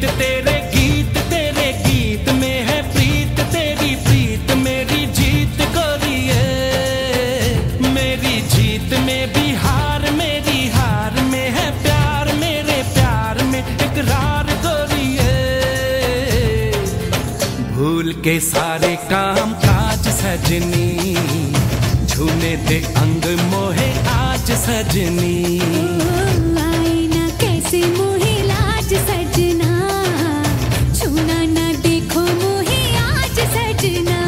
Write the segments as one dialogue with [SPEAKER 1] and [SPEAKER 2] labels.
[SPEAKER 1] तेरे गीत में है प्रीत, तेरी प्रीत मेरी जीत गोरिए। मेरी जीत में भी हार, मेरी हार में है प्यार, मेरे प्यार में इकरार गोरिए। भूल के सारे काम काज सजनी, झूले दे अंग मोहे आज सजनी।
[SPEAKER 2] आए ना कैसे मोहे लाज सजना, छूना ना देखो मोहे आज सजना।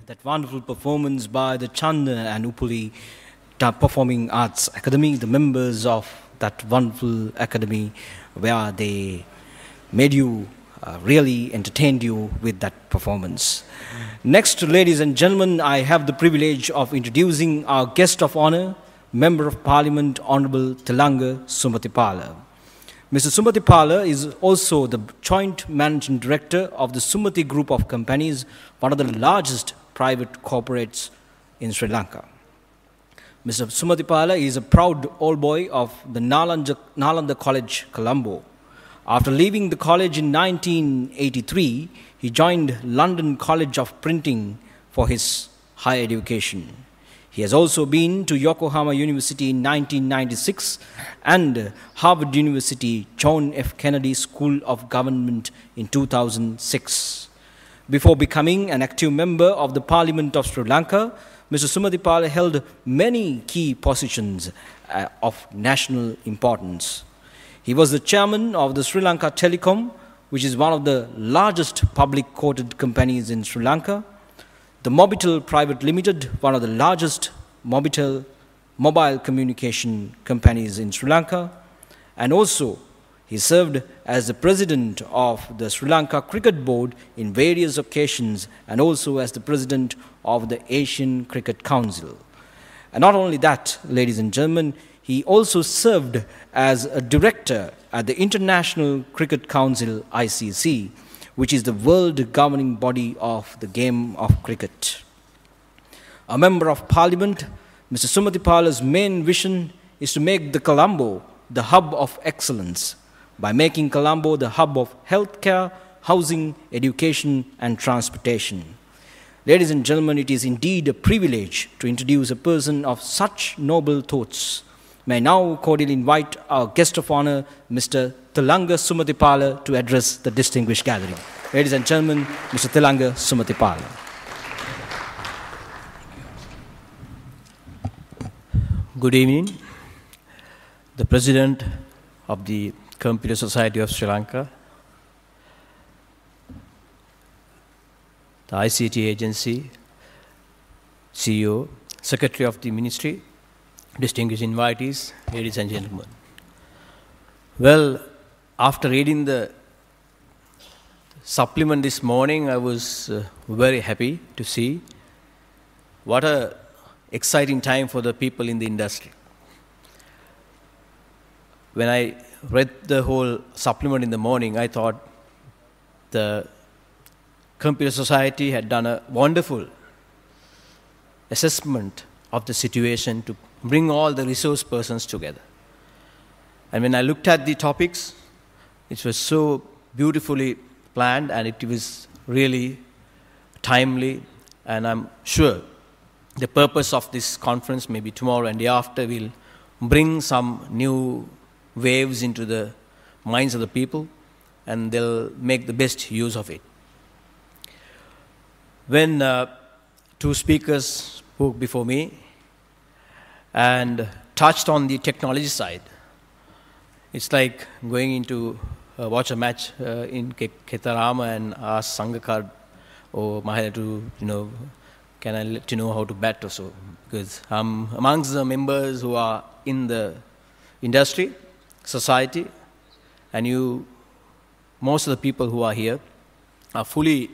[SPEAKER 3] That wonderful performance by the Chanda and Upuli Performing Arts Academy, the members of that wonderful academy, where they made you, really entertained you with that performance. Next, ladies and gentlemen, I have the privilege of introducing our guest of honor, Member of Parliament, Honorable Tilanga Sumatipala. Mr. Sumatipala is also the Joint Managing Director of the Sumati Group of Companies, one of the largest private corporates in Sri Lanka. Mr. Sumatipala is a proud old boy of the Nalanda College, Colombo. After leaving the college in 1983, he joined London College of Printing for his higher education. He has also been to Yokohama University in 1996 and Harvard University John F. Kennedy School of Government in 2006. Before becoming an active member of the Parliament of Sri Lanka, Mr. Sumatipala held many key positions of national importance. He was the chairman of the Sri Lanka Telecom, which is one of the largest public quoted companies in Sri Lanka, the Mobitel Private Limited, one of the largest mobile communication companies in Sri Lanka, and also he served as the president of the Sri Lanka Cricket Board in various occasions and also as the president of the Asian Cricket Council. And not only that, ladies and gentlemen, he also served as a director at the International Cricket Council, ICC, which is the world governing body of the game of cricket. A member of Parliament, Mr. Sumatipala's main vision is to make the Colombo the hub of excellence by making Colombo the hub of healthcare, housing, education, and transportation. Ladies and gentlemen, it is indeed a privilege to introduce a person of such noble thoughts. May I now cordially invite our guest of honor, Mr. Tilanga Sumatipala, to address the distinguished gathering. Ladies and gentlemen, Mr. Tilanga Sumatipala.
[SPEAKER 4] Good evening. The President of the Computer Society of Sri Lanka, the ICT agency, CEO, Secretary of the Ministry, distinguished invitees, ladies and gentlemen. Well, after reading the supplement this morning, I was very happy to see what a exciting time for the people in the industry. When I read the whole supplement in the morning, I thought the Computer Society had done a wonderful assessment of the situation to bring all the resource persons together. And when I looked at the topics, it was so beautifully planned and it was really timely, and I'm sure the purpose of this conference, maybe tomorrow and the after, will bring some new waves into the minds of the people and they'll make the best use of it. When two speakers spoke before me and touched on the technology side, it's like going into watch a match in Ketarama and ask Sangakar or Mahara to, can I let you know how to bat or so? Because I'm amongst the members who are in the industry, society, and most of the people who are here are fully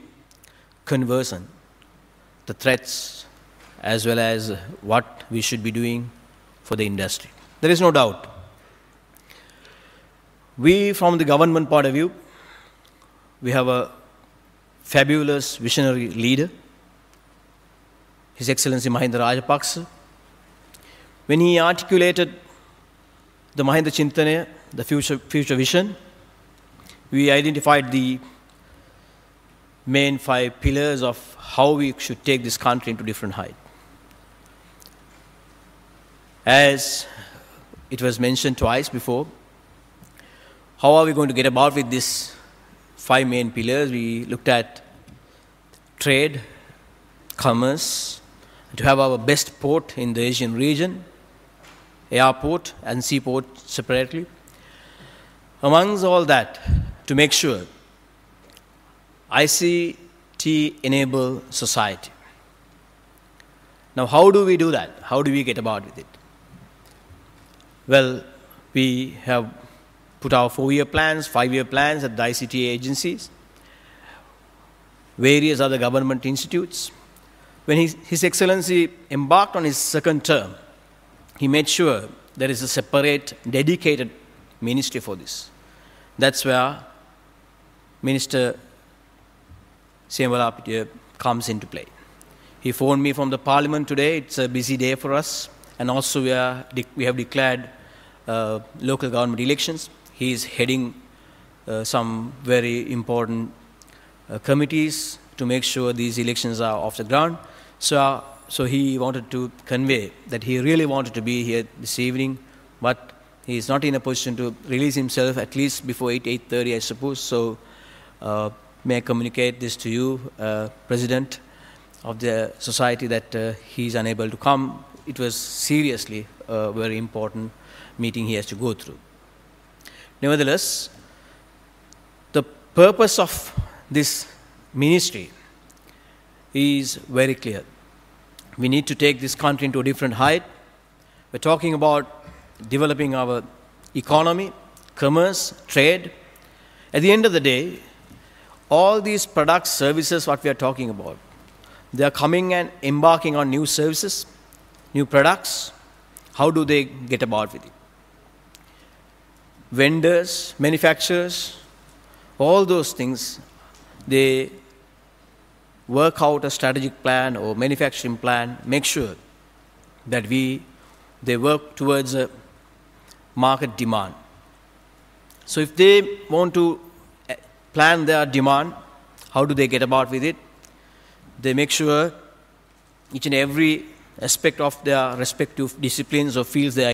[SPEAKER 4] conversant the threats as well as what we should be doing for the industry. There is no doubt. We, from the government point of view, we have a fabulous visionary leader, His Excellency Mahinda Rajapaksa. When he articulated the Mahinda Chintanaya, the future vision, we identified the main 5 pillars of how we should take this country into different heights. As it was mentioned twice before, how are we going to get about with these 5 main pillars? We looked at trade, commerce, to have our best port in the Asian region, airport and seaport separately. Amongst all that, to make sure ICT enable society. Now, how do we do that? How do we get about with it? Well, we have put our 4-year plans, 5-year plans at the ICT agencies, various other government institutes. When His Excellency embarked on his 2nd term, he made sure there is a separate, dedicated ministry for this. That's where Minister Siyamala comes into play. He phoned me from the Parliament today. It's a busy day for us. And also we have declared local government elections. He is heading some very important committees to make sure these elections are off the ground. So he wanted to convey that he really wanted to be here this evening, but he is not in a position to release himself at least before 8:30, I suppose. So may I communicate this to you, President of the society, that he is unable to come. It was seriously a very important meeting he has to go through. Nevertheless, the purpose of this ministry is very clear. We need to take this country into a different height. We're talking about developing our economy, commerce, trade. At the end of the day, all these products, services, what we are talking about, they are coming and embarking on new services, new products. How do they get about with it? Vendors, manufacturers, all those things, they work out a strategic plan or manufacturing plan, make sure that they work towards a market demand. So if they want to plan their demand, how do they get about with it? They make sure each and every aspect of their respective disciplines or fields they are